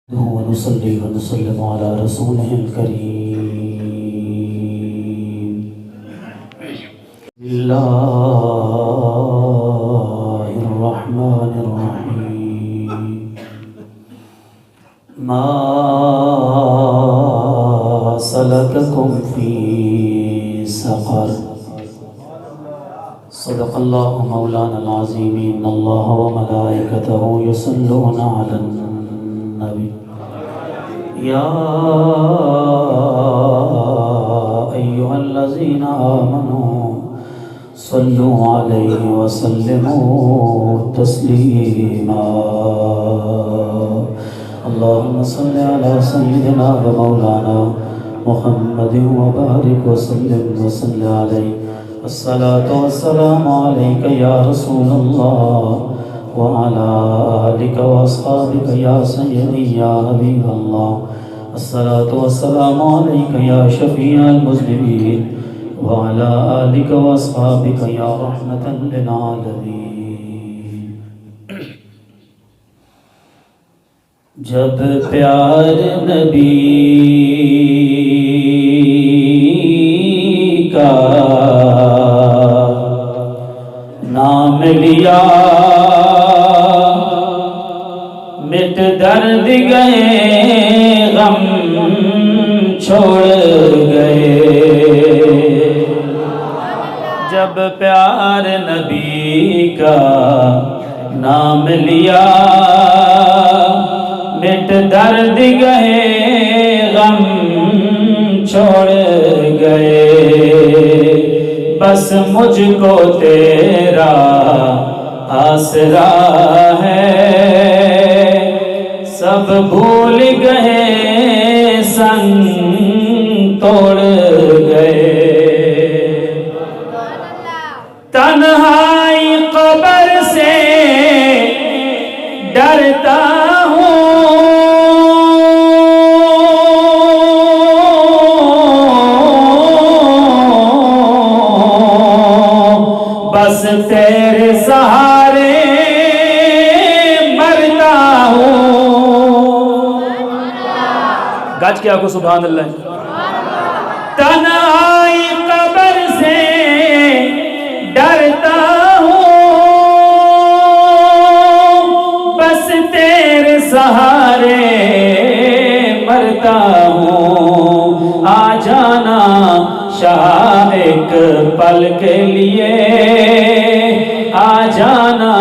ونصلي ونسلم على رسوله الكريم. الله الرحمن الرحيم. ما سلككم في سقر. صدق الله مولانا العظيم. إن الله وملائكته يصلون على النبي يا أيها الذين آمنوا صلوا عليه وسلموا تسليما. اللهم صل على سيدنا ومولانا محمد وبارك وسلم وصل عليه. الصلاة والسلام عليك يا رسول الله وعلى آلك وأصحابك يا سيدي يا حبيب الله. الصلاة والسلام عليك يا شفيع المذنبين وعلى آلك وأصحابك يا رحمة للعالمين. جب پیار نبی کا نام لیا مٹ درد گئے غم چھوڑ گئے. جب پیار نبی کا نام لیا مٹ درد گئے غم چھوڑ گئے. بس مجھ کو تیرا آسرا ہے سب بھول گئے سنگ توڑ گئے. تنہائی قبر سے ڈرتا ہوں بس تیرے سہارے مرتا ہوں. گاج کیا کو سبحان اللہ. تنہائی قبر سے ڈرتا ہوں بس تیرے سہارے مرتا ہوں. آ جانا شاہ ایک پل کے لیے آ جانا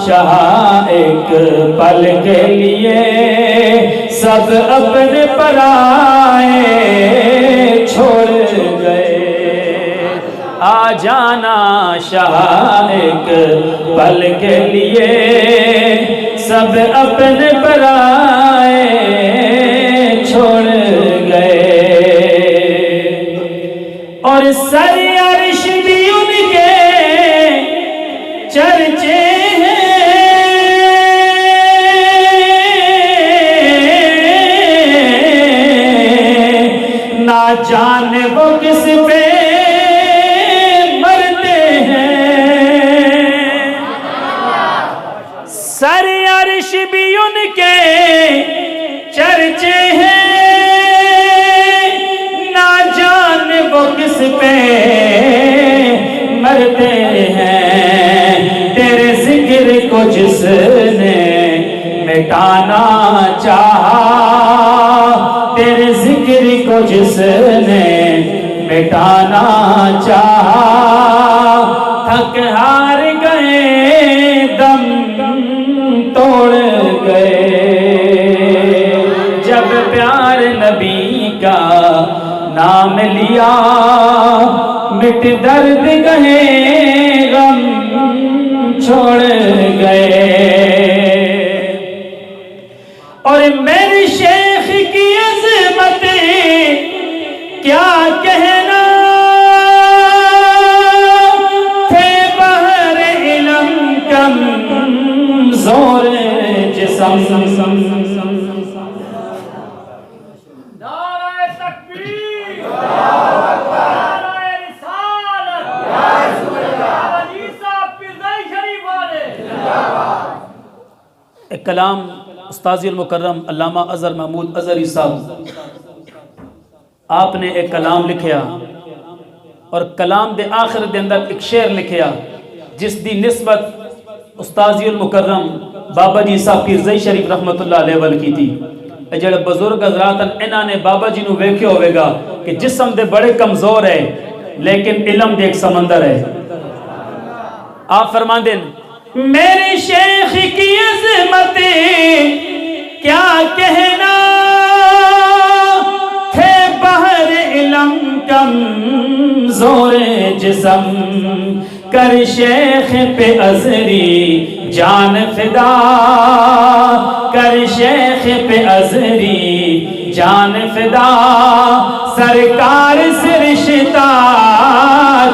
شاہ ایک پل کے لیے. سب اپنے پرائے چھوڑ گئے. آ جانا شاہ ایک پل کے لیے سب اپنے پرائے چھوڑ گئے. اور سر عرش بھی ان کے چرچے ہیں نہ جانے وہ کس پہ مرتے ہیں. سر عرش بھی ان کے چرچے ہیں وہ کس پہ مرتے ہیں. تیرے ذکر کو جس نے مٹانا چاہا تیرے ذکر کو جس نے مٹانا چاہا تھک ہار گئے دم توڑ گئے. جب پیار نبی کا نام لیا مٹ درد گئے غم چھوڑ گئے. اور میرے شیخ کی عظمت کیا کہنا تھے بحر علم کم زور جسم. ایک کلام استاذ المکرم علامہ اظہر محمود اظہری صاحب آپ نے ایک کلام لکھیا اور کلام دے آخر دے اندر ایک شعر لکھیا جس دی نسبت استاذ المکرم بابا جی صاحب پیرزئی شریف رحمت اللہ علیہ ول کی تھی. جڑے بزرگ حضرات انہاں نے بابا جی نو ویکھیا ہوئے گا کہ جسم دے بڑے کمزور ہے لیکن علم دے ایک سمندر ہے. آپ فرماندے میرے شیخ کی عظمت کیا کہنا تھے بحر علم کمزور جسم کر شیخ پہ ازری جان فدا کر شیخ پہ ازری جان فدا سرکار سے رشتہ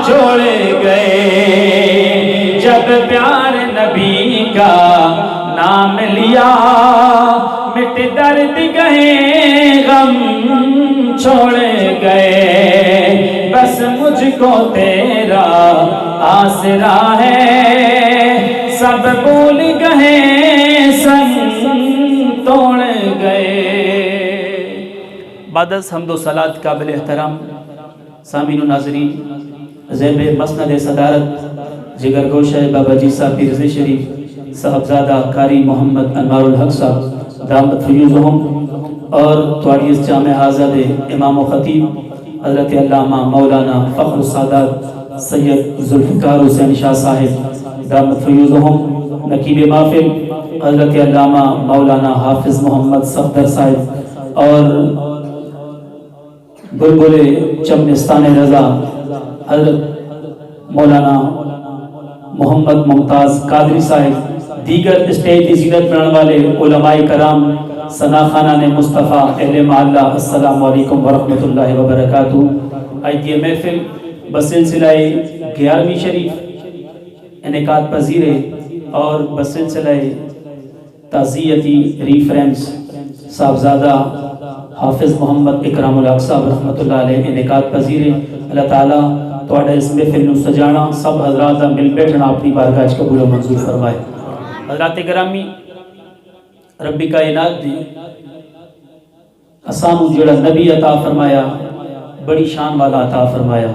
جوڑ گئے جب پیار نبی کا نام لیا مٹ درد گئے غم چھوڑ گئے بس مجھ کو تیرا آسرا ہے سب بھول گئے سنگ توڑ گئے. بعد از حمد و صلات قابل احترام سامعین و ناظرین زیب مسند صدارت جگر گوشہ بابا جی صاحب پیرزئی شریف صاحبزادہ قاری محمد انوار الحق صاحب دامت فیوزہم اور تواڑی اس جامع حاضر امام و خطیب حضرت علامہ مولانا فخر السادات سید ذوالفقار حسین شاہ صاحب دامت فیوزہم نقیب محفل حضرت علامہ مولانا حافظ محمد صفدر صاحب اور بلبل چمنستان رضا حضرت مولانا محمد ممتاز قادری صاحب دیگر اسٹیج کی زینت بنانے والے علماء کرام ثنا خانہ مصطفیٰ اہل محلہ السلام علیکم ورحمۃ اللہ وبرکاتہ. آج کی محفل بسلسلہ 11ویں شریف انعقاد پذیر ہے اور بسلسلہ تعزیتی ریفرنس صاحبزادہ حافظ محمد اکرام الحق صاحب رحمت اللہ علیہ انعقاد پذیر ہے. اللہ تعالیٰ توڑا اس محفل نو سجانا سب حضرات مل بیٹھنا اپنی بارگاہ قبول و منظور فرمائے. حضرات گرامی ربی کائنات دی اسانو جڑا نبی عطا فرمایا بڑی شان والا عطا فرمایا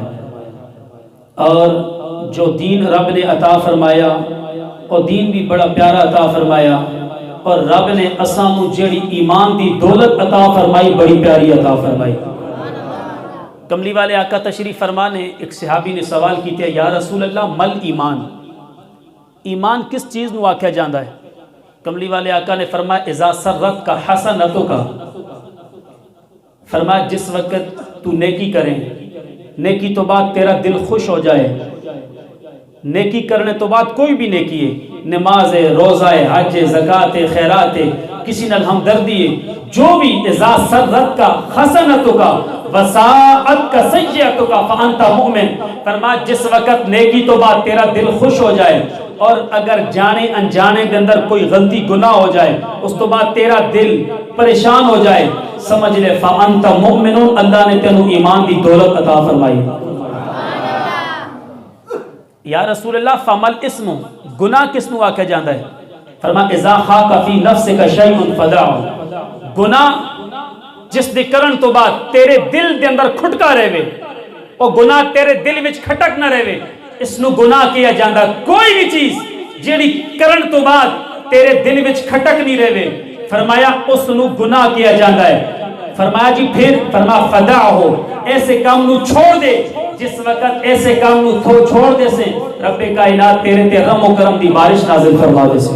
اور جو دین رب نے عطا فرمایا اور دین بھی بڑا پیارا عطا فرمایا اور رب نے اسانو جڑی ایمان دی دولت عطا فرمائی بڑی پیاری عطا فرمائی. کملی والے آقا تشریف فرما نے ایک صحابی نے سوال کیتے یا رسول اللہ مل ایمان ایمان کس چیز نو آکھیا جاندا ہے. کملی والے آقا نے فرمایا اذا سرت کا حسنتو کا فرمایا جس وقت تو نیکی کرے نیکی تو بعد تیرا دل خوش ہو جائے. نیکی کرنے تو بعد کوئی بھی نیکی ہے نماز ہے روزہ ہے حج ہے زکوٰۃ ہے خیرات ہے کسی نال ہمدردی ہے جو بھی اذا سرت کا حسنتو کا وساعت کا سیئتو کا فانت مؤمن فرمایا جس وقت نیکی تو بعد تیرا دل خوش ہو جائے اور اگر جانے انجانے کے اندر کوئی غلطی گناہ ہو جائے اس تو بعد تیرا دل پریشان ہو جائے سمجھ لے فانت مؤمن اللہ نے تینوں ایمان دی دولت عطا فرمائی. یا رسول اللہ فمل اسم گناہ کس نو آکھیا جاندا ہے. فرمایا اذا خاک فی نفسک شیء فدعه گناہ جس دے کرن تو بعد تیرے دل دے اندر کھٹکا رہے اور گناہ تیرے دل وچ کھٹک نہ رہے اس نو گناہ کیا جاندا. کوئی بھی چیز جیڑی کرن تو بعد تیرے دل وچ کھٹک نہیں رہے فرمایا اس نو گناہ کیا جاندا ہے. فرمایا جی پھر فرمایا فدعه ایسے کام نو چھوڑ دے جس وقت ایسے کام نو چھوڑ دے سے رب کائنات تیرے تے رحم و کرم دی بارش نازل فرما دے سے.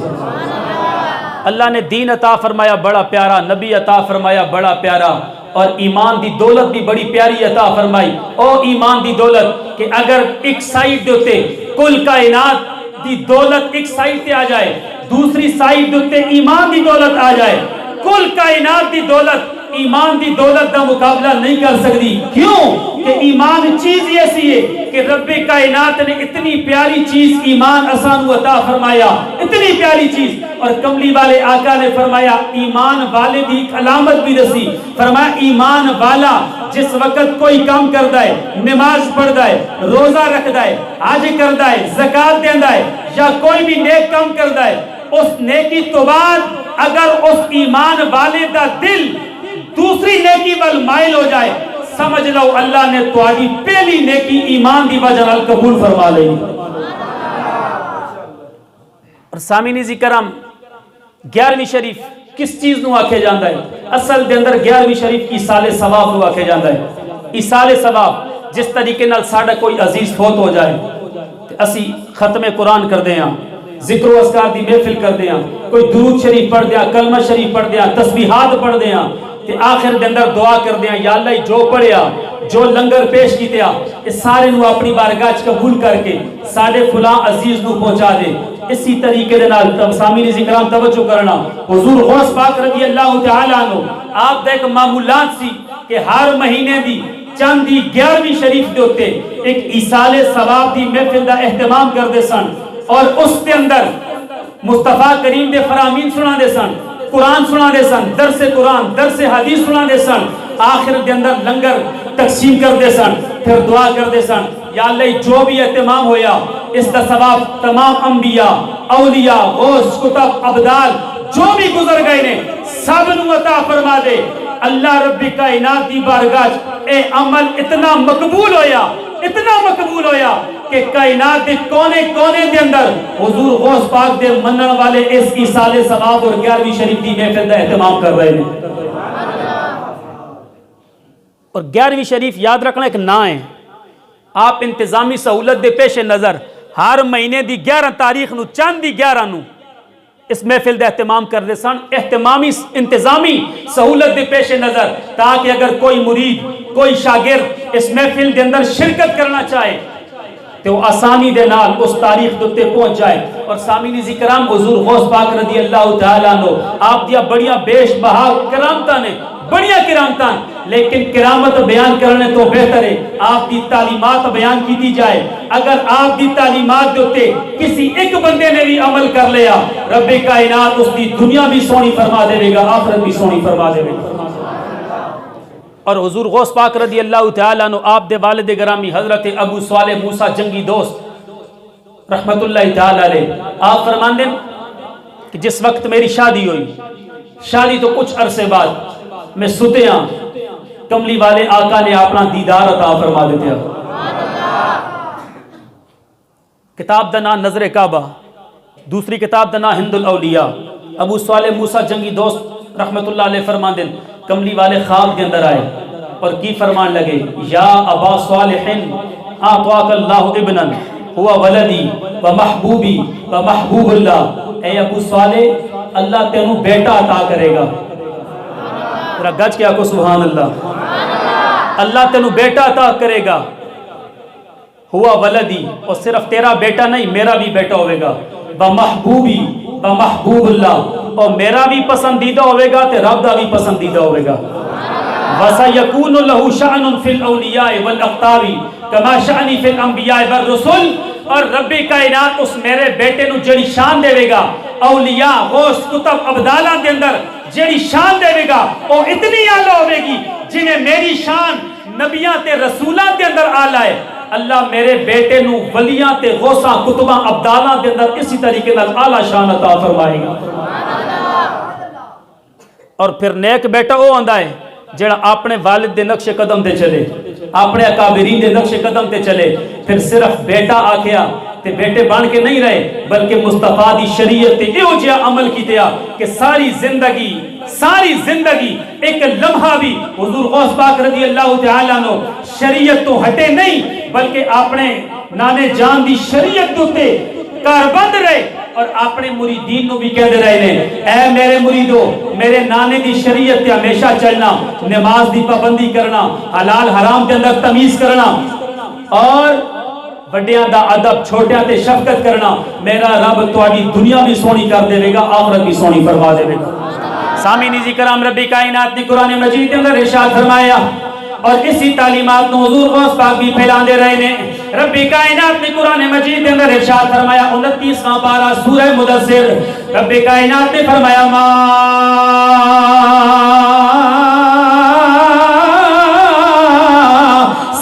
اللہ نے دین عطا فرمایا بڑا پیارا نبی عطا فرمایا بڑا پیارا اور ایمان دی دولت بھی بڑی پیاری عطا فرمائی. او ایمان دی دولت کہ اگر ایک سائیڈ دوتے کل کائنات دی دولت ایک سائیڈ تے آ جائے دوسری سائیڈ دوتے ایمان دی دولت آ جائے کل کائنات دی دولت ایمان دی دولت دا مقابلہ نہیں کر سکتی. کیوں کہ ایمان چیز ایسی ہے کہ رب کائنات نے اتنی پیاری چیز ایمان اسانو عطا فرمایا اتنی پیاری چیز اور کملی والے آقا نے فرمایا ایمان والے دی ایک علامت بھی دسی. فرمایا ایمان والا جس وقت کوئی کام کردا ہے نماز پڑھدا ہے روزہ رکھدا ہے حج کردا ہے زکات دیندا ہے یا کوئی بھی نیک کام کردا ہے اس نیکی تو بعد اگر اس ایمان والے دا دل دوسری نیکی وال مائل ہو جائے سمجھ لو اللہ نے تہاڈی پہلی نیکی ایمان دی وجہ نال قبول فرما لئی. اور سامعین عزیز کرام 11ویں شریف کس چیز نو آکھے جاندا ہے؟ اصل دے اندر 11ویں شریف ایصال ثواب نو آکھے جاندا ہے. ایصال ثواب جس طریقے نال ساڈا کوئی عزیز فوت ہو جائے تے اسی ختم قرآن کر دے ہاں، ذکر و اذکار دی محفل کر دے ہاں، کوئی درود شریف پڑھ دیا، کلمہ شریف پڑھ دیا، تسبیحات پڑھ دیا تے آخر دے اندر دعا کر دیا یا اللہ جو پڑھیا جو لنگر پیش کیتیا اس سارے نو اپنی بارگاہ وچ قبول کر کے ساڈے فلاں عزیز نو پہنچا دے. اسی طریقے دے نال سامعین کرام توجہ کرنا، حضور غوث پاک رضی اللہ تعالی عنہ آپ دا ایک معمولات سی کہ ہر مہینے دی چند دی 11ویں شریف دے اوتے ایک ایصال ثواب دی محفل دا اہتمام کردے سن اور اس دے اندر مصطفیٰ کریم دے فرامین سنا دے سن، قرآن سنا دے سن، درس قرآن درس حدیث سنا دے سن، آخر دے اندر لنگر تقسیم کر دے سن، پھر دعا کر دے سن یا اللہ جو بھی اہتمام ہویا اس کا ثواب تمام انبیاء اولیاء غوث کتب ابدال جو بھی گزر گئے نے سب نو عطا فرما دے. اللہ رب کائنات دی بارگاہ اے عمل اتنا مقبول ہویا کہ کائنات دے کونے کونے دے اندر حضور غوث پاک دے منن والے اس ایصال ثواب اور 11ویں شریف دی محفل دا اہتمام کر رہے ہیں. اور 11ویں شریف یاد رکھنا ایک نا ہے. آپ انتظامی سہولت دے پیش نظر ہر مہینے دی 11 تاریخ نو چاند دی 11 نو اس محفل دا اہتمام کر دے سن، انتظامی سہولت دے پیش نظر تاکہ اگر کوئی مرید کوئی شاگرد اس محفل دے اندر شرکت کرنا چاہے تو آسانی دے نال اس تاریخ دوتے پہنچ جائے. اور سامعین کرام حضور غوث پاک رضی اللہ تعالیٰ عنہ آپ دیا بڑیاں بیش بہا کرامتاں نے بڑیاں کرامتاں، لیکن کرامت بیان کرنے تو بہتر ہے آپ دی تعلیمات بیان کی دی جائے. اگر آپ دی تعلیمات دوتے کسی ایک بندے نے بھی عمل کر لیا رب کائنات اس دی دنیا بھی سونی فرما دے گا آخرت بھی سونی فرما دے گا. اور حضور غوث پاک رضی اللہ تعالیٰ عنہ آپ دے والد گرامی حضرت ابو صالح موسیٰ جنگی دوست رحمت اللہ تعالیٰ علیہ آپ فرمان دیں کہ جس وقت میری شادی ہوئی، شادی تو کچھ عرصے بعد میں ستے ہاں کملی والے آقا نے اپنا دیدار عطا فرما دیتے ہیں. کتاب دا نام نظر کعبہ، دوسری کتاب دا نام ہند الاولیاء. ابو صالح موسیٰ جنگی دوست رحمت اللہ علیہ فرمان دیں کملی والے خواب کے اندر آئے اور کی فرمان لگے یا ابا صالح اعطاک اللہ ابنا ہوا ولدی و محبوبی و محبوب اللہ. اے ابو صالح اللہ تینوں بیٹا عطا کرے گا. ذرا گج کے آکو سبحان اللہ. اللہ تینوں بیٹا عطا کرے گا ہوا ولدی اور صرف تیرا بیٹا نہیں میرا بھی بیٹا ہوئے گا و محبوبی و محبوب اللہ اور میرا بھی پسندیدہ ہوئے گا تے رب دا بھی پسندیدہ ہوئے گا. وَسَيَكُونُ لَهُ شَأْنٌ فِي الْأَوْلِيَاءِ وَالْأَقْطَابِ كَمَا شَأْنِ فِي الْأَنْبِيَاءِ وَالرُّسُلِ. اور رب کائنات اس میرے بیٹے نو جڑی شان دے گا اولیاء غوث کتب ابدالاں دے اندر جڑی شان دے گا وہ اتنی اعلیٰ ہوئے گی جنہیں میری شان نبیاں تے رسولاں دے اندر آلہ ہے. اللہ میرے بیٹے نو ولیاں تے غوثاں کتباں ابدالاں دے اندر اسی طریقے نال اعلیٰ شان عطا فرمائے گا. اور پھر نیک بیٹا وہ آندا ہے جڑا اپنے والد دے نقش قدم تے چلے اپنے اکابرین دے نقش قدم تے چلے. پھر صرف بیٹا آکھیا تے بیٹے بن کے نہیں رہے بلکہ مصطفیٰ دی شریعت تے ایو جہا عمل کیتیا کہ ساری زندگی ایک لمحہ بھی حضور غوث پاک رضی اللہ تعالیٰ عنہ شریعت تو ہٹے نہیں بلکہ اپنے نانے جان دی شریعت دوتے کاربند رہے اور اپنے مریدین نو بھی کہہ دے رہے نے اے میرے مریدو میرے نانے دی شریعت تے ہمیشہ چلنا، نماز دی پابندی کرنا، حلال حرام کے اندر تمیز کرنا اور بڑیاں دا ادب چھوٹیاں تے شفقت کرنا. میرا رب تہاڈی دنیا بھی سونی کر دے گا آخرت بھی سونی فرما دے گا. سامعین کرام رب کائنات نے قرآن مجید کے اندر ارشاد فرمایا اور اسی تعلیمات نو حضور غوث پاک بھی پھیلان دے رہے نے. رب کائنات نے قرآن مجید کے اندر ارشاد فرمایا 29واں پارہ سورہ مدثر رب کائنات نے فرمایا ما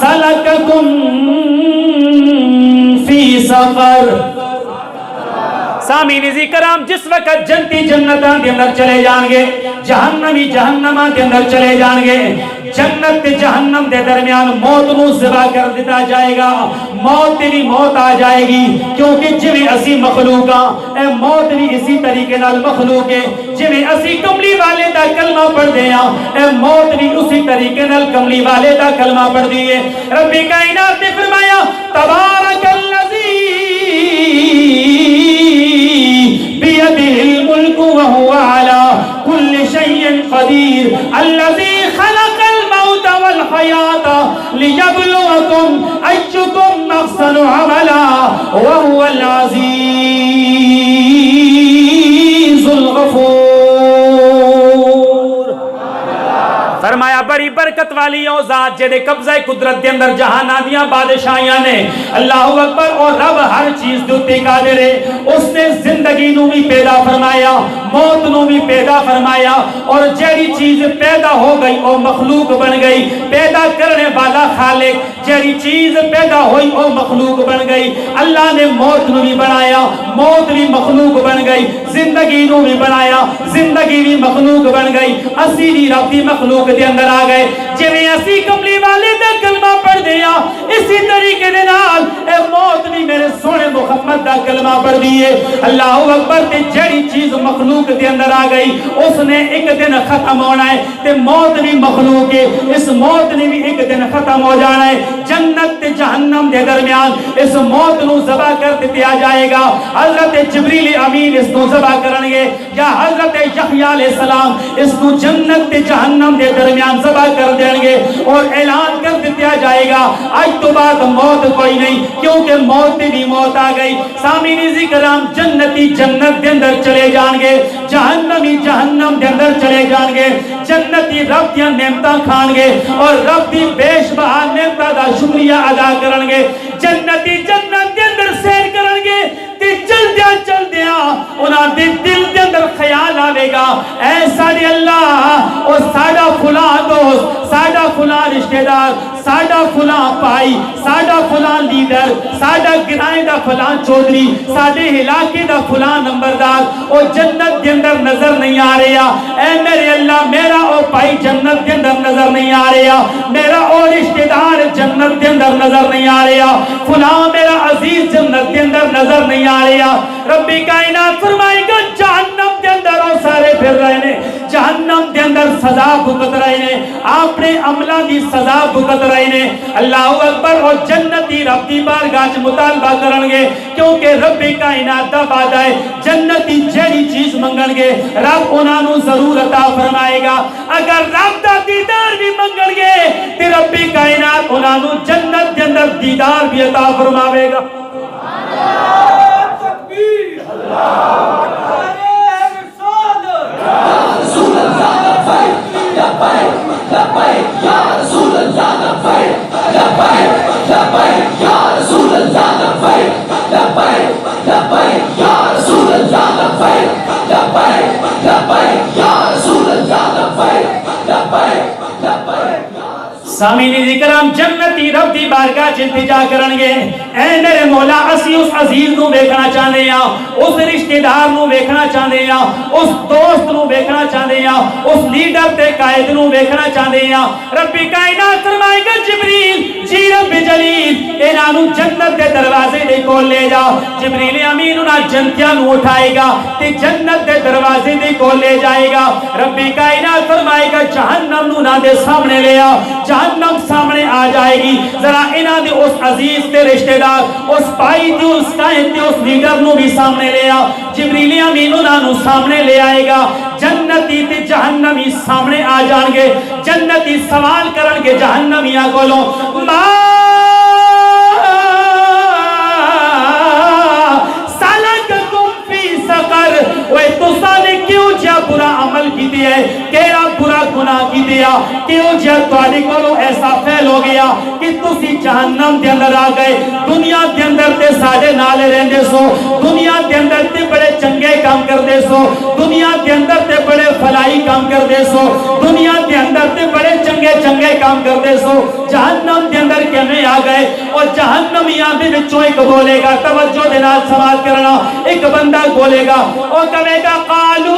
سلککم فی سقر. سامعین ذکر کرام جس وقت جنتی جنتاں دے اندر چلے جان گے جہنمی جہنماں دے اندر چلے جان گے جنت تے جہنم دے درمیان موت نو ذبح کر دیتا جائے گا موت بھی موت آ جائے گی کیونکہ جویں اسی مخلوق ہاں اے موت بھی اسی طریقے نال مخلوق ہے جویں اسی کملی والے دا کلمہ پڑھ دے ہاں اے موت بھی اسی طریقے نال کملی والے دا کلمہ پڑھ دیے رب کائنات نے فرمایا تبارک الذی بیدہ الملک وہو علی کل شیء قدیر الذی خلق الموت والحیات لیبلوکم ایکم احسن عملا وہو العزیز الغفور فرمایا بڑی برکت والی او ذات جے دے قبضہ قدرت دے اندر جہاناں دیاں بادشاہیاں نے اللہ اکبر اور رب ہر چیز دے اوتے قادر ہے اس نے زندگی نو بھی پیدا فرمایا موت نو بھی پیدا فرمایا اور جیڑی چیز پیدا ہو گئی او مخلوق بن گئی پیدا کرنے والا خالق جیڑی چیز پیدا ہوئی او مخلوق بن گئی اللہ نے موت نو بھی بنایا موت بھی مخلوق بن گئی زندگی نو بھی بنایا زندگی بھی مخلوق بن گئی اسی بھی رب دی مخلوق دے اندر آ گئے جویں اسی کملی والے دا کلمہ پڑھ دیا اسی طریقے دے نال اے موت بھی میرے سونے محمد دا کلمہ پڑھ دیے اللہ اکبر تے جڑی چیز مخلوق دے اندر آ گئی اس نے ایک دن ختم ہونا ہے تے موت بھی مخلوق ہے اس موت نے بھی ایک دن ختم ہو جانا ہے جنت تے جہنم دے درمیان اس موت نو ذبح کر دیا جائے گا حضرت جبریل امین اس نو ذبح کرن گے یا حضرت یحییٰ علیہ السلام اس نو جنت تے جہنم دے درمیان ذبح کر دیں گے اور اعلان کر دیا جائے گا آج تو بعد موت کوئی نہیں کیونکہ موت بھی موت آ گئی سامعین کرام جنتی جنت دے اندر چلے جان گے جہنمی جہنم دے اندر چلے جان گے جنتی رب دیاں نعمتاں کھان گے اور رب دی بیش بہا نعمتاں دا شکریہ ادا کرن گے جنتی جنت دے اندر سیر کرن گے تے چل دیا انہاں دے دل دے اندر خیال آوے گا اے ساڈے اللہ اور ساڈا فلاں دوست ساڈا فلاں رشتہ دار ساڈا فلاں پائی ساڈا فلاں لیڈر ساڈا گرائیں دا فلاں چودھری ساڈے علاقے دا فلاں نمبردار او جنت دے اندر نظر نہیں آ رہا اے میرے اللہ میرا او پائی جنت دے اندر نظر نہیں آ رہا میرا او رشتہ دار جنت دے اندر نظر نہیں آ رہا فلاں میرا عزیز جنت دے اندر نظر نہیں آ رہا رب کائنات فرمائے گا جہنم دے اندر او سارے پھر رہے نے جہنم دے اندر سزا بھگت رہے نے اپنے عملہ دی سزا بھگت رہے نے اللہ اکبر اور جنتی رب دی بارگاہ وچ مطالبہ کرن گے کیونکہ رب کائنات دا وعدہ ہے جنتی جیڑی چیز منگن گے رب انہاں نو ضرور عطا فرمائے گا اگر رب دا دیدار بھی منگن گے تے رب کائنات انہاں نو جنت دے اندر دیدار بھی عطا فرماوے گا سامعین کرام جنتی رب دی بارگاہ چ التجا کرن گے اے میرے مولا اسی اس عزیز نو ویکھنا چاہندے ہاں اس رشتہ دار نو ویکھنا چاہندے ہاں اس دوست نو ویکھنا چاہندے ہاں اس لیڈر تے قائد نو ویکھنا چاہندے ہاں رب کائنات فرمائے گا جبریل جی رب جلیل انہاں نو جنت دے دروازے دے کول لے جا جبریل امین انہاں جنتیاں نو اٹھائے گا تے جنت دے دروازے دے کول لے جائے گا رب کائنات فرمائے گا جہنم نو نہ دے سامنے لے آ جہنم سامنے آ جائے گی ذرا انہاں دے اس عزیز تے رشتہ دار اس بھائی تے اس قائد تے اس لیڈر نو بھی سامنے لے آ جبریل امین انہاں نو سامنے لے آئے گا جنتی تے جہنمی سامنے آ جان گے جنتی سوال کرن گے جہنمیاں کولوں ما سلککم فی سقر اوے تساں نے کیوں جا برا عمل کیتے ہے کیڑا برا گناہ کیتے ہے کیوں جا تواڈے کولوں ایسا فعل ہو گیا کہ تسی جہنم دے اندر آ گئے دنیا دے اندر تے ساڈے نال رہندے سو دنیا دے اندر تے بڑے چنگے کام کر دے سو دنیا دے اندر تے بڑے فلائی کام کر دے سو دنیا دے اندر تے بڑے چنگے چنگے کام کر دے سو جہنم دے اندر کیویں آ گئے اور جہنمیاں دے وچوں ایک بولے گا توجہ دے نال سماعت کرنا ایک بندہ بولے گا او کہے گا قالو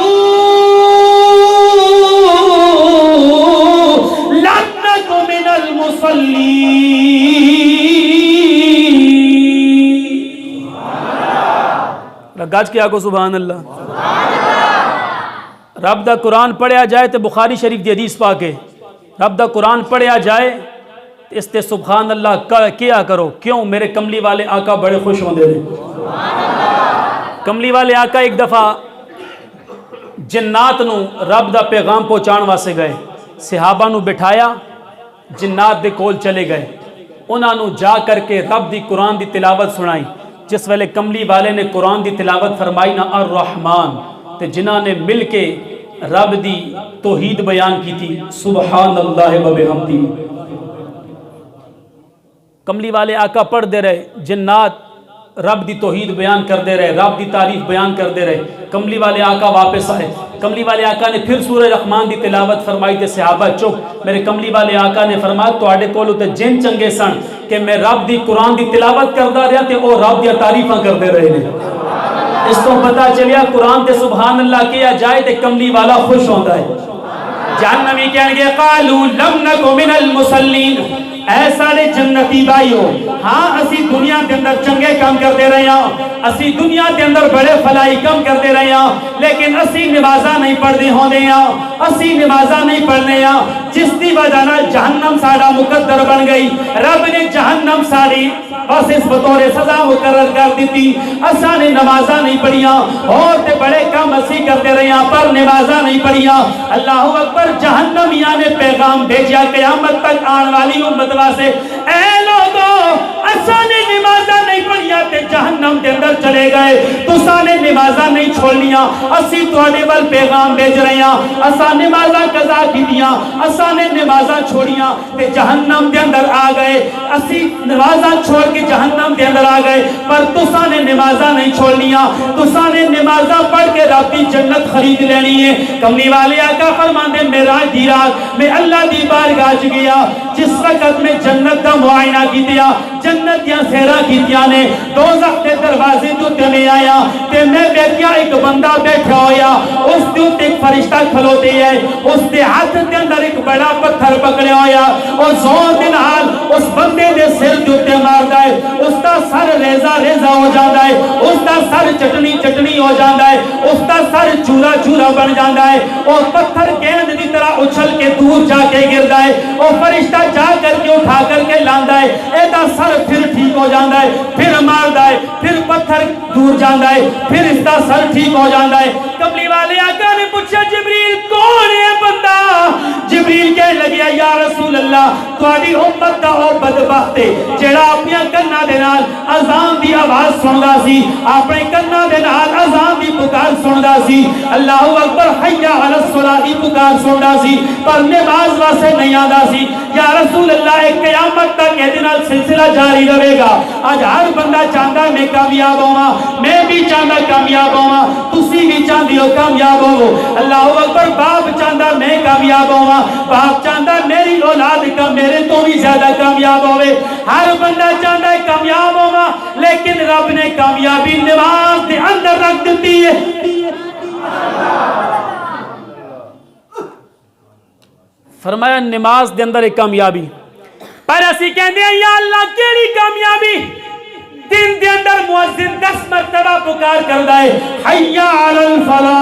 لم نک من المصلین گاج کیا کو سبحان اللہ رب دا قرآن پڑھیا جائے تو بخاری شریف دی حدیث پا کے رب دا قرآن پڑھیا جائے اس تے سبحان اللہ کیا کرو کیوں میرے کملی والے آقا بڑے خوش ہوں دے کملی والے آقا ایک دفعہ جنات نو رب دا پیغام پہنچان واسے گئے صحابہ نو بٹھایا جنات دے کول چلے گئے انہاں نو جا کر کے رب دی قرآن دی تلاوت سنائی جس ویلے کملی والے نے قرآن دی تلاوت فرمائی نا الرحمن تے جنہاں نے مل کے رب دی توحید بیان کی تھی سبحان اللہ و بحمدہ کملی والے آقا پڑھ دے رہے جنات رب دی توحید بیان کر دے رہے رب دی تعریف بیان کر دے رہے کملی والے آقا واپس آئے کملی والے آقا نے پھر سورہ رحمان دی تلاوت فرمائی تے صحابہ چپ میرے کملی والے آقا نے فرمایا تواڈے کولو تے جن چنگے سن کہ میں رب دی قرآن دی تلاوت کردا رہا تے او رب دی تعریفاں کردے رہے نے اس تو پتہ چلیا قرآن تے سبحان اللہ کیا جائے تے کملی والا خوش ہوندا ہے جہنمی کہن گے قالوا لم نک من المصلین اے سارے جنتی بھائیو ہاں اسی دنیا دے اندر چنگے کام کرتے رہے ہیں اسی دنیا دے اندر بڑے فلائی کام کرتے رہے ہیں لیکن اسی نمازاں نہیں پڑھنے ہوندے ہیں اسی نمازاں نہیں پڑھنے ہیں جس دی وجہ نال جہنم ساڈا مقدر بن گئی رب نے جہنم ساری بس اس بطور سزا مقرر کر دیتی اساں نے نمازاں نہیں پڑھیاں اور تے بڑے کام اسی کرتے رہے ہیں پر نمازاں نہیں پڑھیاں اللہ اکبر جہنمیاں نے پیغام بھیجا قیامت تک آن والی امت واسطے اے لوگو اساں نے نمازاں نہیں پڑھیاں تے جہنم دے اندر چلے گئے تساں نے نمازاں نہیں چھوڑنیاں اسی تواڈے ول پیغام بھیج رہے ہیں اساں نمازاں قضا کیتیاں اساں نے نمازاں چھوڑیاں تے جہنم دے اندر آ گئے اسی نمازاں چھوڑ کے جہنم دے اندر آ گئے پر تساں نے نمازاں نہیں چھوڑنیاں تساں نے نمازاں پڑھ کے رب دی جنت خرید لینی ہے کملی والے آقا فرماندے معراج دی رات میں اللہ دی بارگاہ وچ گیا جس وقت میں جنت دا معائنہ کیتیا جنت دیاں سیراں کیتیاں نے دوزخ دے دروازے تے میں آیا تے میں ویکھیا ایک بندہ بیٹھا ہویا اس دے اوتے ایک فرشتہ کھلوتے ہے اس دے ہاتھ دے اندر ایک بڑا پتھر پکڑیا ہویا اور زور دے نال اس بندے دے سر دے اوتے ماردا ہے اس دا سر ریزہ ریزہ ہو جاندا ہے اس دا سر چٹنی چٹنی ہو جاندا ہے اس دا سر چورا چورا بن جاندا ہے اور پتھر گیند دی طرح اچھل کے دور جا کے گردا ہے اور فرشتہ جا کر کے اٹھا کر کے لاندا ہے اے دا سر پھر ٹھیک ہو جاندا ہے پھر ماردا ہے پھر پتھر دور جاندا ہے پھر اس دا سر ٹھیک ہو جاندا ہے کملی والے آقا نے پوچھا جبریل کون ہے بندہ جبریل کہنے لگیا یا رسول اللہ تواڈی امت دا او بدبخت ہے جڑا اپنی کناں دے نال اذان دی آواز سندا سی اپنے کناں دے نال اذان دی پکار سندا سی اللہ اکبر حی علی الصلاۃ دی پکار سندا سی پر نماز واسطے نہیں آندا سی یا رسول اللہ قیامت تک یہ نال سلسلہ جاری رہے گا اج ہر بندہ چاہندا میں کامیاب ہوواں میں بھی چاہندا کامیاب ہوواں تسی بھی چاہندے ہو کامیاب ہوو اللہ اکبر باپ چاہندا میں کامیاب ہوواں باپ چاہندا میری اولاد کا میرے تو بھی زیادہ کامیاب ہوے ہر بندہ چاہندا ہے کامیاب ہوواں لیکن رب نے کامیابی نماز دے اندر رکھ دتی ہے فرمایا نماز دے اندر ایک کامیابی پر اسی کہندے ہیں یا اللہ کیڑی کامیابی دن دے اندر مؤذن 10 مرتبہ پکار کردا ہے حی علی الفلاح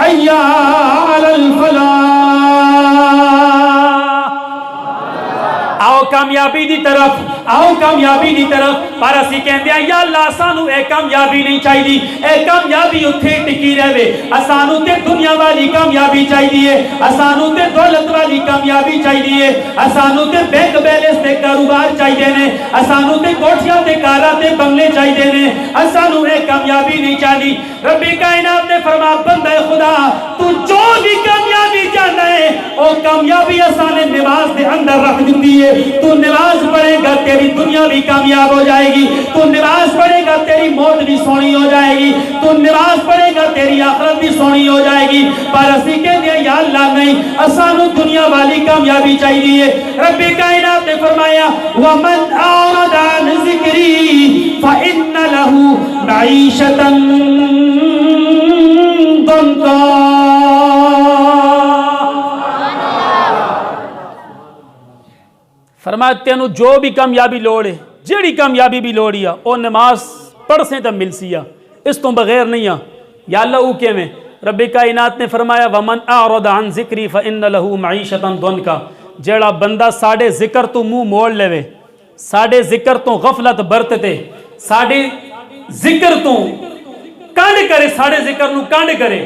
حی علی الفلاح آؤ کامیابی دی طرف آؤ کامیابی دی طرف پر اسی کہندے ہیں یا اللہ سانو اے کامیابی نہیں چاہیے اے کامیابی اتھے ٹکی رہے اسانو تے دنیا والی کامیابی چاہیے اسانو تے دولت والی کامیابی چاہیے اسانو تے بینک بیلنس تے کاروبار چاہیے نے اسانو تے کوٹھیاں تے کاراں تے بنگلے چاہیے نے اسانو اے کامیابی نہیں چاہیے رب کائنات نے فرمایا بندے خدا تو جو بھی کامیابی چاہتا ہے او کامیابی اساں نے نماز دے اندر رکھ دتی ہے تو نماز پڑھے گا تیری دنیا بھی کامیاب ہو جائے گی. تو نماز پڑھے گا تیری موت بھی سونی ہو جائے گی, تو نماز پڑھے گا تیری آخرت بھی سونی ہو جائے گی. پر اسی کہتے ہیں یا اللہ نہیں, اسانو دنیا والی کامیابی چاہیے. رب کائنات نے فرمایا وَمَنْ أَعْرَضَ عَنْ ذِكْرِي فَإِنَّ لَهُ مَعِيشَةً ضَنْكًا. فرمایا تینوں جو بھی کامیابی لوڑے, جیڑی کامیابی بھی لوڑی ہے او نماز پڑھ سے تو مل سی ہے, اس تو بغیر نہیں ہے. یا اللہ او کے میں رب کائنات نے فرمایا وَمَنْ أَعْرَضَ عَنْ ذِكْرِي فَإِنَّ لَهُ مَعِيشَةً ضَنْكًا. جیڑا بندہ ساڑے ذکر تو منہ موڑ لے, ساڑے ذکر تو غفلت برتتے, ساڑے ذکر تو کانڈ کرے, ساڑے ذکر نو کانڈ کرے.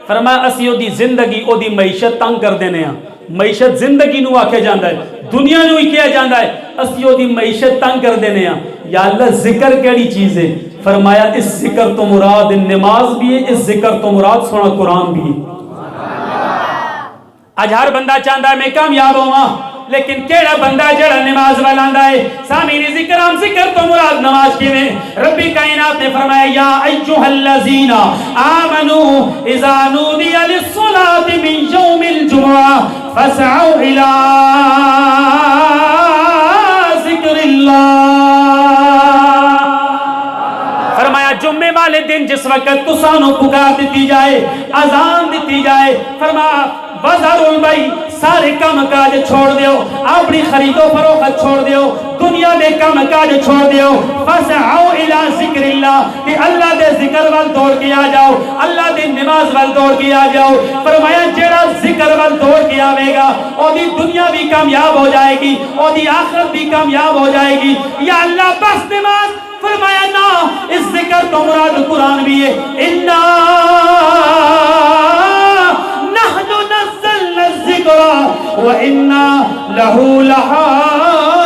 فرمایا اسی او دی زندگی او دی معیشت تنگ کر دینے ہیں. معیشت زندگی نو آکھے جاندہ ہے, دنیا نو ہی کیا جاندہ ہے, اسی او دی معیشت تنگ کر دینے ہیں. یا اللہ ذکر کیڑی چیز ہے؟ فرمایا اس ذکر تو مراد نماز بھی ہے, اس ذکر تو مراد سونا قرآن بھی ہے. آج ہر بندہ چاہتا ہے میں کامیاب ہوا, لیکن کیڑا بندہ جڑا نماز والا ہے؟ سامعین ذکر ہم ذکر تو مراد نماز کی میں. ربی کائنات نے فرمایا یا ایھا الذین آمنوا اذا نودی للصلاة من یوم الجمعہ فاسعوا الی ذکر اللہ. فرمایا جمعے والے دن جس وقت تسانو پکار دیتی جائے, اذان دیتی جائے, فرمایا وَذَرُوا الْبَيْعَ, سارے کام کاج چھوڑ دیو, اپنی خرید و فروخت چھوڑ دیو, دنیا دے کام کاج چھوڑ دیو. فَاسْعَوْا إِلَىٰ ذِكْرِ اللَّهِ, کہ اللہ دے ذکر وال دوڑ کے آ جاؤ, اللہ دے نماز وال دوڑ کے آ جاؤ. فرمایا جیڑا ذکر وال دوڑ کے آوے گا او دی دنیا بھی کامیاب ہو جائے گی, او دی آخرت بھی کامیاب ہو جائے گی. یا اللہ بس نماز. فرمایا نا, اس ذکر تو مراد قرآن بھی ہے. اِنَّا نَحْنُ نَزَّلْنَا الذِّكْرَ وَإِنَّا لَهُ لَحَافِظُونَ.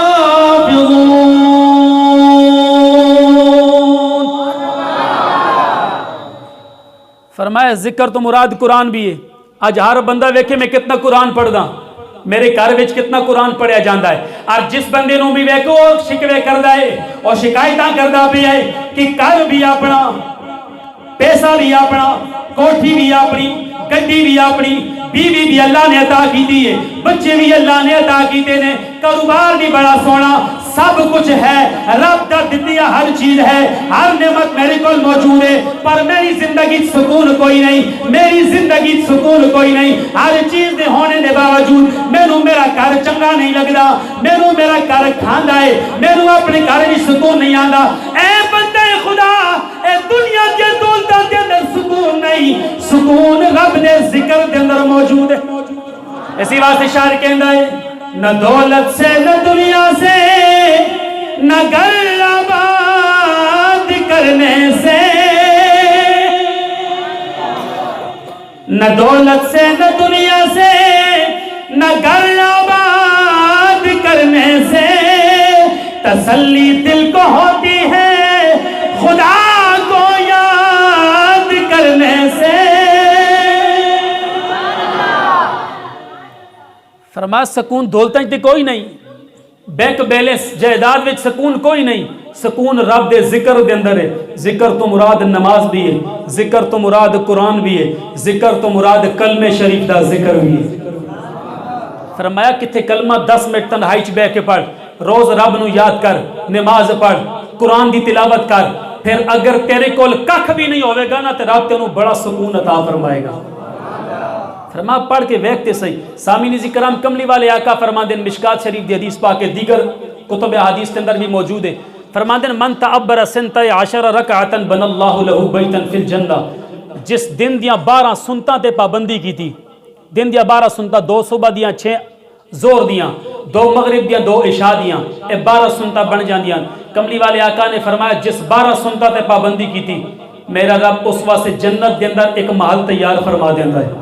فرمایا ذکر تو مراد قرآن بھی ہے. آج ہر بندہ ویکھے میں کتنا قرآن پڑھ دا, میرے گھر وچ کتنا قرآن پڑھیا جاندہ ہے. اور جس بندے نو بھی ویکھو شکوے کردا ہے اور شکایتاں کردا پیا ہے کہ گھر بھی اپنا, پیسہ بھی اپنا, کوٹھی بھی اپنی, گڈی بھی اپنی, بیوی بھی اللہ نے عطا کی دی ہے, بچے بھی اللہ نے عطا کیتے نے, کاروبار بھی بڑا سونا, سب کچھ ہے, رب دا دتیا ہر چیز ہے, ہر نعمت میرے کول موجود ہے, پر میری زندگی سکون کوئی نہیں, میری زندگی سکون کوئی نہیں. ہر چیز دے ہونے دے باوجود مینوں میرا گھر چنگا نہیں لگدا, مینوں میرا گھر کھاندا ہے, مینوں اپنے گھر وچ سکون نہیں آندا. اے بندے خدا, اے دنیا دے دولتاں دے اندر سکون نہیں, سکون رب دے ذکر دے اندر موجود ہے. اسی واسطے شاعر کہندا ہے نہ دولت سے نہ دنیا سے نہ گھر آباد کرنے سے, نہ دولت سے نہ دنیا سے نہ گھر آباد کرنے سے, تسلی دل کو ہوتی ہے خدا کو یاد کرنے سے. فرمایا سکون دولتاں تے کوئی نہیں, بینک بیلنس جائیداد وچ سکون کوئی نہیں, سکون رب دے ذکر دے اندر ہے. ذکر تو مراد نماز بھی ہے, ذکر تو مراد قرآن بھی ہے, ذکر تو مراد کلمہ شریف دا ذکر بھی ہے. فرمایا کتھے کلمہ 10 منٹ تنہائی چ بیٹھ کے پڑھ, روز رب نو یاد کر, نماز پڑھ, قرآن دی تلاوت کر, پھر اگر تیرے کول ککھ بھی نہیں ہوئے گا نا تے رب تینوں بڑا سکون عطا فرمائے گا. فرما پڑھ کے ویکھتے صحیح. سامعین ذکرام کملی والے آقا فرماندن مشکات شریف دی حدیث پاک کے دیگر کتب احادیث کے اندر بھی موجود ہے. فرماندن من تعبر سنتا 10 رکعتا بن اللہ له بیتا فی الجنہ, جس دن دیاں 12 سنتاں تے پابندی کی تھی, دن دیاں 12 سنتاں, 2 صبح دیاں, 6 زور دیاں, 2 مغرب دیاں, 2 عشاء دیاں, اے 12 سنتاں بن جاندیاں. کملی والے آقا نے فرمایا جس 12 سنتاں تے پابندی کی تھی میرا رب اس واسطے جنت دے اندر ایک محل تیار فرما دیندا ہے.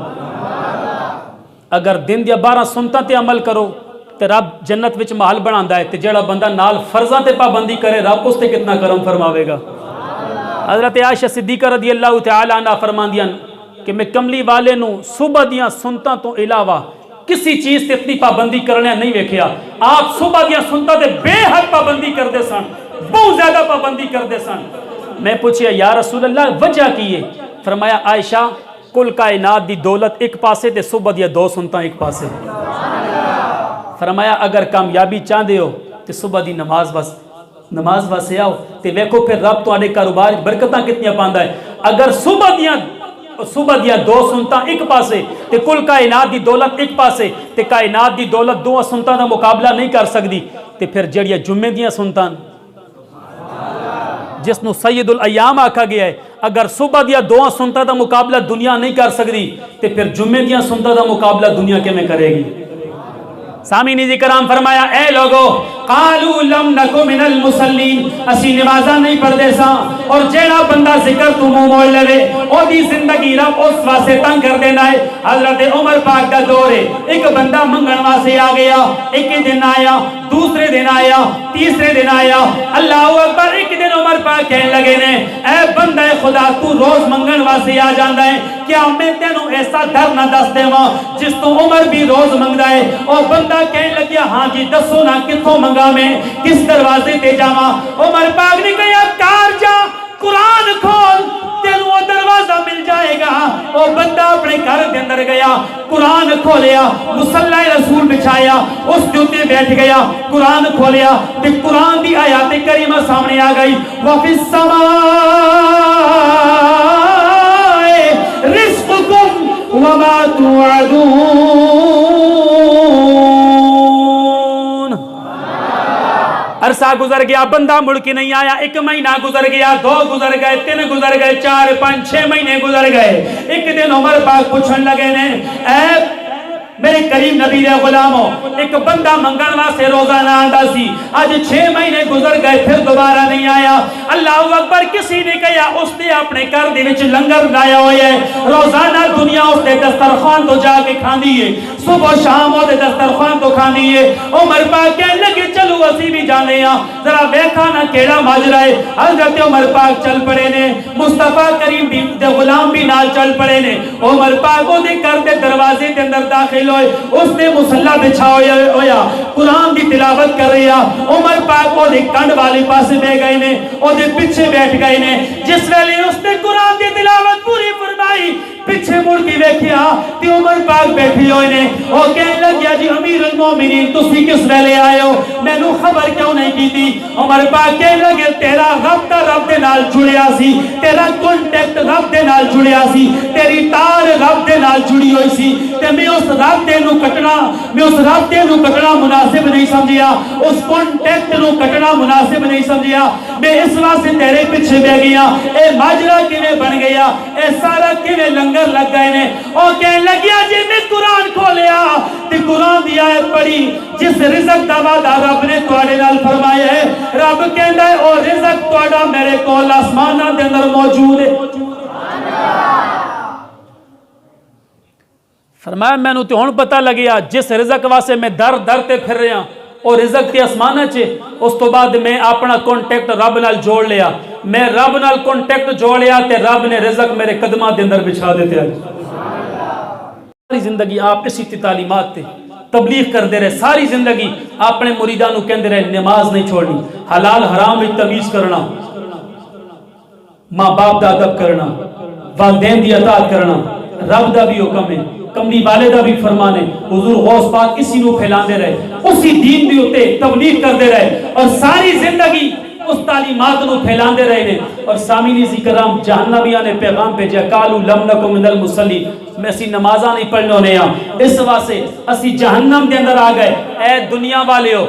اگر دن دیا 12 سنتاں تے عمل کرو تے رب جنت وچ محل بناندا ہے, تے جڑا بندہ نال فرضاں تے پابندی کرے رب اس تے کتنا کرم فرماوے گا. حضرت عائشہ صدیقہ رضی اللہ تعالی عنہ فرماندیاں کہ میں کملی والے نو صبح دیاں سنتاں تو علاوہ کسی چیز تے اتنی پابندی کرنے نہیں ویکھیا. آپ صبح دیاں سنتاں تے بے حد پابندی کردے سن, بہت زیادہ پابندی کرتے سن. میں پوچھیا یا رسول اللہ وجہ کی ہے؟ فرمایا عائشہ کل کائنات دی دولت ایک پاسے تے صبح دیا 2 سنتاں ایک پاسے. فرمایا اگر کامیابی چاہتے ہو تو صبح دی نماز واسے آؤ تے ویکھو پھر رب تواڈے کاروبار برکتاں کتنی پاندا ہے. اگر صبح دیا 2 سنتاں ایک پاسے تے کل کائنات دی دولت ایک پاسے تے کائنات دی دولت 2 سنتاں دا مقابلہ نہیں کر سکتی تے پھر جڑیاں جمعے دیاں سنتاں جس نو سید الایام آکھا گیا ہے اگر صبح دیا 2 سنتاں دا مقابلہ دنیا نہیں کر سکتی تے پھر جمعے دیاں سنتاں دا مقابلہ دنیا کیویں کرے گی. سامعین کرام فرمایا اے لوگو قالوا لم نکو من المصلین اسی نمازاں نہیں پڑھدے ساں. اور جیڑا بندہ ذکر تو منہ موڑ لے او دی زندگی رب اس واسطے تنگ کر دینا ہے. حضرت عمر پاک کا دور ہے ایک بندہ منگن واسطے آ گیا. ایک دن آیا دوسرے دن آیا تیسرے دن آیا اللہ اکبر. ایک دن عمر پاک کہنے لگے نے اے بندہ خدا تو روز منگن واسطے آ جاندا ہے کیا میں تینوں ایسا در نہ دس دیواں جس تو عمر بھی روز منگدا ہے. او بندہ کہنے لگیا ہاں جی دسو نا کتھوں منگا میں کس دروازے تے جاواں. عمر پاک نے کہا کار جا قرآن کھول تینوں وہ دروازہ مل جائے گا. وہ بندہ اپنے گھر کے اندر گیا قرآن کھولیا مصلی رسول بچھایا اس کے اوپر بیٹھ گیا قرآن کھولیا تے قرآن دی آیات کریمہ سامنے آ گئی. وفی السماء رزقکم وما توعدون. عرصہ گزر گیا بندہ مڑ کے نہیں آیا. 1 مہینہ گزر گیا 2 گزر گئے 3 گزر گئے 4 5 6 مہینے گزر گئے. ایک دن عمر پاک پوچھن لگے نے اے میرے کریم نبی دے غلاموں ایک بندہ منگن واسطے روزانہ آندا سی آج 6 مہینے گزر گئے پھر دوبارہ نہیں آیا. اللہ اکبر. کسی نے کہا اس نے اپنے گھر دے وچ لنگر لایا ہویا ہے روزانہ دنیا اس دے دسترخوان تو جا کے کھاندی ہے صبح شام وہ دے دسترخوان تو کھاندی ہے. عمر پاک کہنے لگے چلو اسی بھی جانے ہاں ذرا ویکھا نا کیڑا ماجرا ہے. حضرت عمر پاک چل پڑے نے مصطفیٰ کریم بھی دے غلام بھی نال چل پڑے نے. عمر پاک او دے گھر دے دروازے دے اندر داخل ہوئے اس نے مصلی بچھا ہویا قرآن دی تلاوت کر رہا. عمر پاک وہ دے کنڈ والے پاسے بے گئے نے وہ دے پیچھے بیٹھ گئے نے. جس ویلے اس نے قرآن دی تلاوت پوری فرمائی پیچھے مڑ کے ویکھیا تے عمر پاک بیٹھے ہوئے نے. وہ کہنے لگیا جی امیر المومنین تسی کس ویلے آئے ہو مینوں خبر کیوں نہیں کیتی. عمر پاک کہنے لگے تیرا رابطہ رب دے نال جڑیا سی تیرا کانٹیکٹ رب دے نال جڑیا سی تیری تار رب دے نال جڑی ہوئی سی تے میں اس رابطے نو کٹنا مناسب نہیں سمجھیا اس کانٹیکٹ نو کٹنا مناسب نہیں سمجھیا. میں اس واسطے تیرے پیچھے بہ گیا. اے ماجرا کیویں بن گیا اے سارا کیویں لنگر لگ گئے نے. او کہنے لگیا جی میں قرآن کھولیا تے قرآن دی آیت پڑھی جس رزق دا وعدہ رب نے تواڈے نال فرمایا ہے. رب کہندا ہے او رزق تواڈا میرے کول آسماناں دے اندر موجود ہے. فرمایا میں نو تے ہن پتہ لگیا جس رزق واسطے میں در در تے پھر رہا اور رزق تے آسماناں چ. اس تو بعد میں اپنا کانٹیکٹ رب نال جوڑ لیا. میں رب نال کانٹیکٹ جوڑ لیا تے رب نے رزق میرے قدماں دے اندر بچھا دیتے ہیں. ساری زندگی آپ اسی تعلیمات تے تبلیغ کرتے رہے. ساری زندگی اپنے مریداں نو کہندے رہے نماز نہیں چھوڑنی حلال حرام وچ تمیز کرنا ماں باپ دا ادب کرنا والدین دی اطاعت کرنا رب دا بھی حکم ہے کملی والے دا بھی فرمان ہے. حضور غوث پاک اسی نو پھیلاندے رہے اسی دین دی اوتے تبلیغ کرتے رہے اور ساری زندگی اس تعلیمات نو پھیلاندے رہے نے. اور سامعین کرام جہنمیاں نے پیغام بھیجا قالوا لم نکن من المصلین میں اسی نمازاں نہیں پڑھنے ہونے ہاں اس واسطے اسی جہنم دے اندر آ گئے. اے دنیا والیو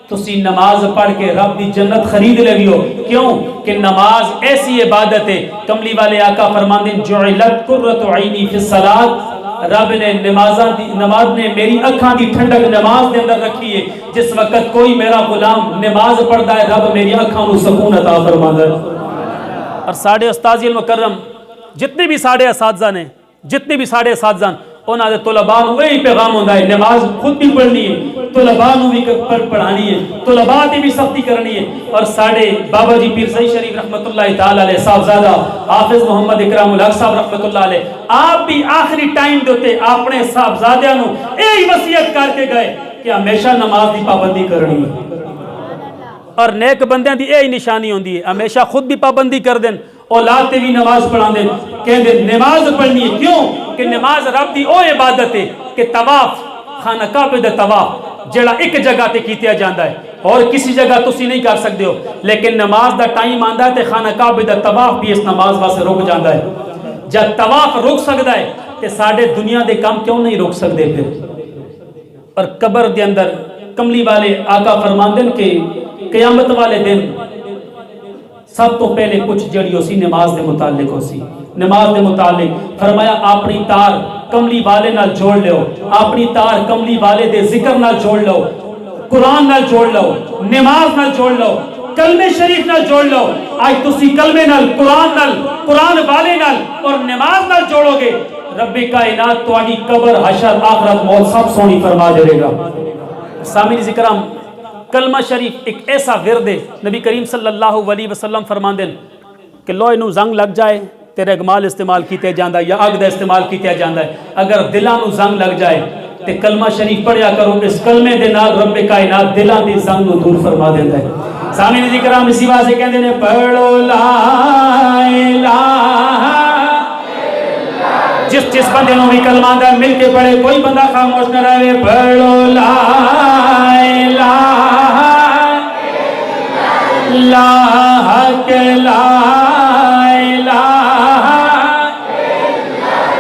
تسی نماز پڑھ کے رب دی جنت خرید لے ہو. کیوں کہ نماز ایسی عبادت ہے کملی والے آقا فرماندے جعلت قرۃ عینی فی الصلاۃ رب نے نماز نے میری اکھاں دی ٹھنڈک نماز دے اندر رکھی ہے. جس وقت کوئی میرا غلام نماز پڑھتا ہے رب میری اکھاں نو سکون عطا فرماندا ہے. اور ساڑھے استاذ المکرم جتنے بھی ساڑھے اساتذہ نے جتنے بھی ساڑھے اساتذہ انہاں دے طلباء نو وہی پیغام ہوندا ہے نماز خود بھی پڑھنی ہے طلباء نو بھی پڑھانی ہے طلباء دی بھی سختی کرنی ہے. اور ساڑھے بابا جی پیر سعید شریف رحمت اللہ تعالی علیہ صاحبزادہ حافظ محمد اکرام الحق صاحب رحمت اللہ علیہ آپ بھی آخری ٹائم دیتے اپنے صاحبزادیاں نو یہی وصیت کر کے گئے کہ ہمیشہ نماز دی پابندی کرنی ہے. اور نیک بندیاں دی یہی نشانی ہوندی ہے ہمیشہ خود بھی پابندی کر دیں اولاد تے بھی نماز پڑھا دیں کہہ دیں نماز پڑھنی ہے کیوں کہ نماز رب دی او عبادت ہے کہ طواف خانہ کعبہ دا طواف جڑا ایک جگہ تے کیتیا جاندا ہے اور کسی جگہ تسی نہیں کر سکتے ہو لیکن نماز دا ٹائم آندا ہے تے خانہ کعبہ دا طواف بھی اس نماز واسطے رک جاندا ہے جب طواف رک سکدا ہے تے ساڈے دنیا دے کام کیوں نہیں رک سکدے پھر اور قبر دے اندر کملی والے آقا فرماندے کہ قیامت والے دن سب تو پہلے کچھ جڑی ہو سی نماز دے متعلق ہو سی نماز دے متعلق فرمایا اپنی تار کملی والے نال جوڑ لو اپنی تار کملی والے دے ذکر نال جوڑ لو قرآن نال جوڑ لو نماز نال جوڑ لو کلمے شریف نال جوڑ لو آج تسی کلمے نال قرآن والے نال اور نماز نال جوڑو گے رب کائنات تواڈی قبر حشر آخرت موت سب سونی فرما دے گا سامعین ذکرام کلمہ شریف ایک ایسا ورد ہے نبی کریم صلی اللہ علیہ وسلم فرماندے کہ لوہے نو زنگ لگ جائے تیرے اگمال استعمال کیتے جاندہ یا اگ دا استعمال کیتے جاندہ ہے اگر دلاں نو زنگ لگ جائے تے کلمہ شریف پڑھیا کرو اس کلمے دے نال رب کائنات دلاں دی زنگ نو دور فرما دیندا ہے سامعین ذکرام اسی واسطے کہندے نے پڑھو لا الہ جس بندے نو بھی کلمہ دا مل کے پڑھے کوئی بندہ خاموش نہ رہے پڑھو لا الہ لا حق لا الہ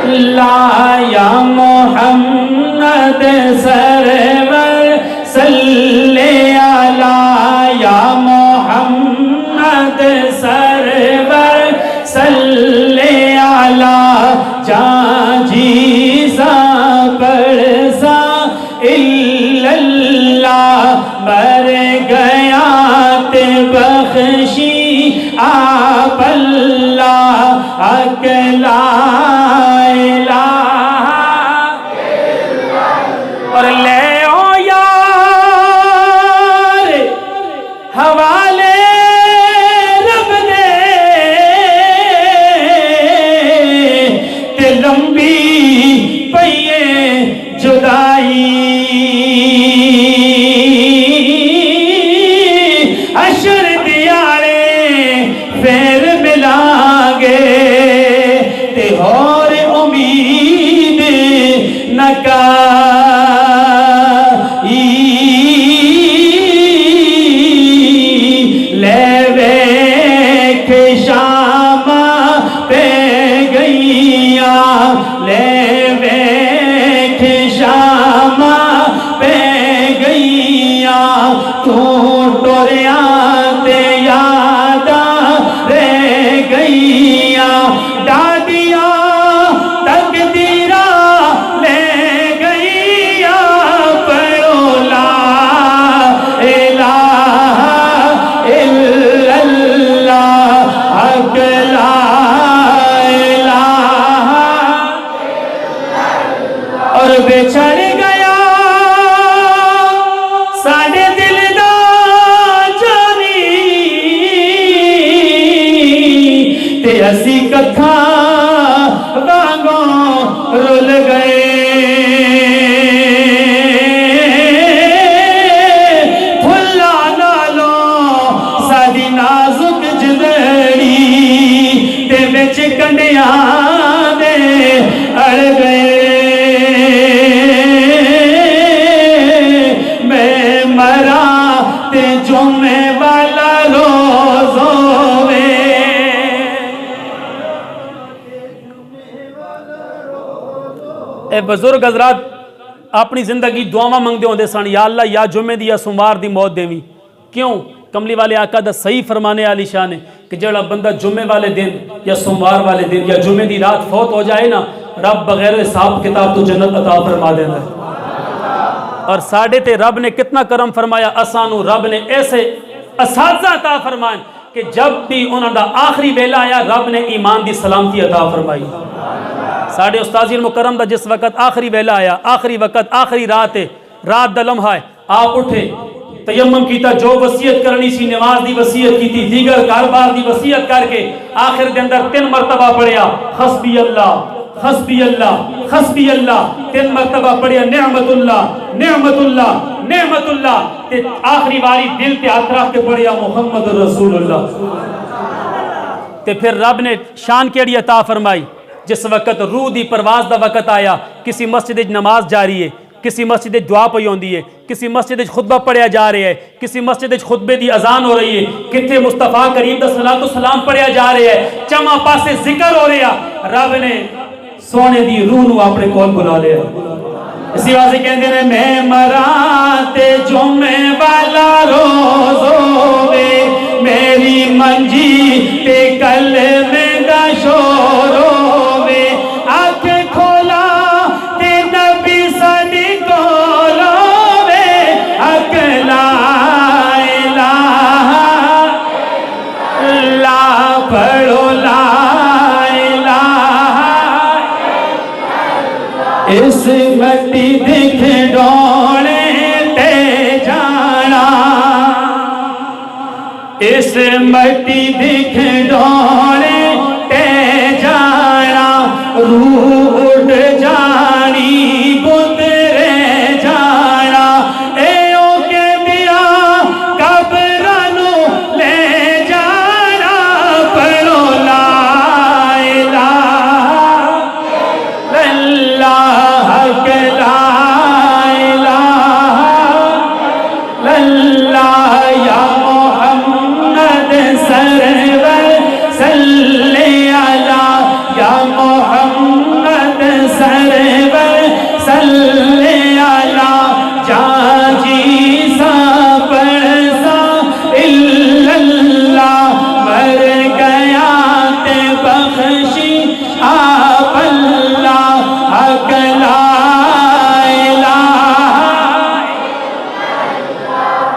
لا یا محمد سرور صلی علی یا محمد سرور صلی علی جان جیسا پرسا اللہ مر گیا تے بخشی آپ اللہ اکلا الہ اور لے او یار حوالے رب دے تے لمبی پئیے جدائی حشر دیارے پھر ملان گے تے اور امید نکائی لے ویکھ شام پہ گئیاں لے ویکھ شام پہ گئیاں تو ٹوریاں تے یاداں رہ گئیاں ڈاڈیاں تقدیراں لے گئیاں پڑھو لا الہ الا اللہ حق لا الہ اور بچھڑ گیا ساڈے دل دا جانی تے اسی کتھاں وانگوں رل گئے پھلاں نالوں ساڈی نازک جدڑی تے وچ کنڈیاں دے اڑ گئے میں مراں تے جمعے والا روز ہووے اے بزرگ حضرات اپنی زندگی دعاواں منگدے ہوندے سن یا اللہ یا جمعے دی یا سوموار دی موت دیویں کیوں کملی والے آقا دا صحیح فرمانے علی شان ہے کہ جڑا بندہ جمعے والے دن یا سوموار والے دن یا جمعے دی رات فوت ہو جائے نا رب بغیر حساب کتاب تو جنت عطا فرما دینا ہے اور ساڑھے تے رب نے کتنا کرم فرمایا اسانو رب نے ایسے اساتذہ عطا فرمائیں کہ جب بھی انہوں دا آخری ویلا آیا رب نے ایمان دی سلامتی عطا فرمائی ساڑھے استاذی المکرم دا جس وقت آخری ویلا آیا آخری وقت آخری رات ہے رات دا لمحہ ہے آپ اٹھے تیمم کیتا جو وصیت کرنی سی نماز دی وصیت کی تھی دیگر کاربار دی وصیت کر کے آخر دے اندر 3 مرتبہ پڑھیا حسبی اللہ حسبی اللہ حسبی اللہ 3 مرتبہ پڑھیا نعمت اللہ نعمت اللہ نعمت اللہ تے آخری باری دل تے ہاتھ رکھ کے پڑھیا محمد رسول اللہ. تے پھر رب نے شان کیڑی عطا فرمائی. جس وقت روح دی پرواز دا وقت آیا, کسی مسجد نماز جاری ہے, کسی مسجد دعا پئی ہوندی ہے, کسی مسجد خطبہ پڑھیا جا رہا ہے, کسی مسجد خطبے دی اذان ہو رہی ہے, کتنے مصطفیٰ کریم دا صلاۃ و سلام پڑھیا جا رہا ہے, چما پاسے ذکر ہو رہا. رب نے سونے دی روح نو اپنے کول بلا لیا. اسی واسطے کہندے نے میں مراں تے جمعے والا روز ہووے, میری منجی تے کلمے دا شور ہووے, آنکھ کھولا تے نبی ساڈی کول ہووے, حق لا الہ الا پڑھو لا اس مٹی دکھ ڈونے تے جانا, اس مٹی دکھ ڈونے تے جانا, روح اٹھ جانی گزرے جانا, ایو کے دیا قبرانو لے جانا, پڑھو لا الہ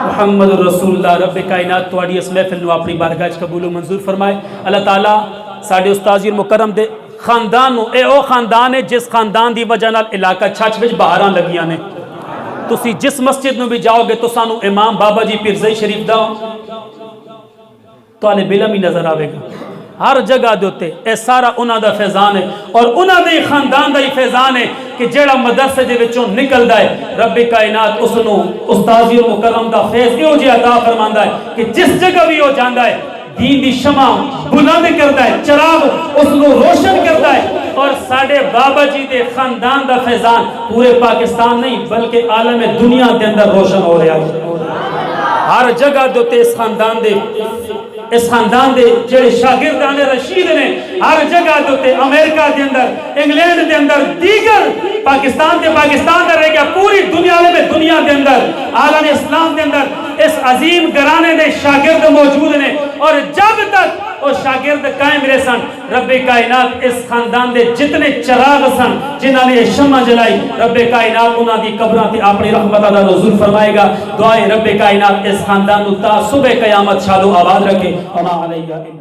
محمد رسول اللہ. رب کائنات تواڈی اس محفل نو اپنی بارگاہ وچ قبول و منظور فرمائے. اللہ تعالیٰ ساڈے استاذی مکرم دے خاندان نو, اے او خاندان ہے جس خاندان دی وجہ نال علاقہ چھچ وچ بہاراں لگیاں نے. تسی جس مسجد نو بھی جاؤ گے تو سانو امام بابا جی پیرزئی شریف دا طالب علم ہی نظر آوے گا. ہر جگہ دوتے اے سارا انہاں دا فیضان ہے, اور انہاں دے خاندان دا ہی فیضان ہے کہ جیڑا مدرسے دے وچوں نکلدا ہے رب کائنات اس نو استاذی مکرم دا فیض ایو جی عطا فرماندا ہے کہ جس جگہ بھی ہو جاندا ہے دین دی شمع بلند کردا ہے, چراغ اس نو روشن کردا ہے. اور ساڈے بابا جی دے خاندان دا فیضان پورے پاکستان نہیں بلکہ عالم دنیا دے اندر روشن ہو رہا ہے. ہر جگہ دوتے اس خاندان دے جڑے شاگردان رشید نے ہر جگہ دوتے امریکہ دے اندر, انگلینڈ دے اندر, دیگر پاکستان دا رہ گیا, پوری دنیا میں دنیا دے اندر عالم اسلام دے اندر اس عظیم گرانے دے شاگرد موجود نے. اور جب تک وہ شاگرد قائم رہے سن رب کائنات اس خاندان دے جتنے چراغ سن جنہاں نے شمع جلائی, رب کائنات انہاں دی قبراں تے اپنی رحمت دا نزول فرمائے گا. دعائے رب کائنات اس خاندان نو تا صبح قیامت شاد و آباد رکھے. وما علیہ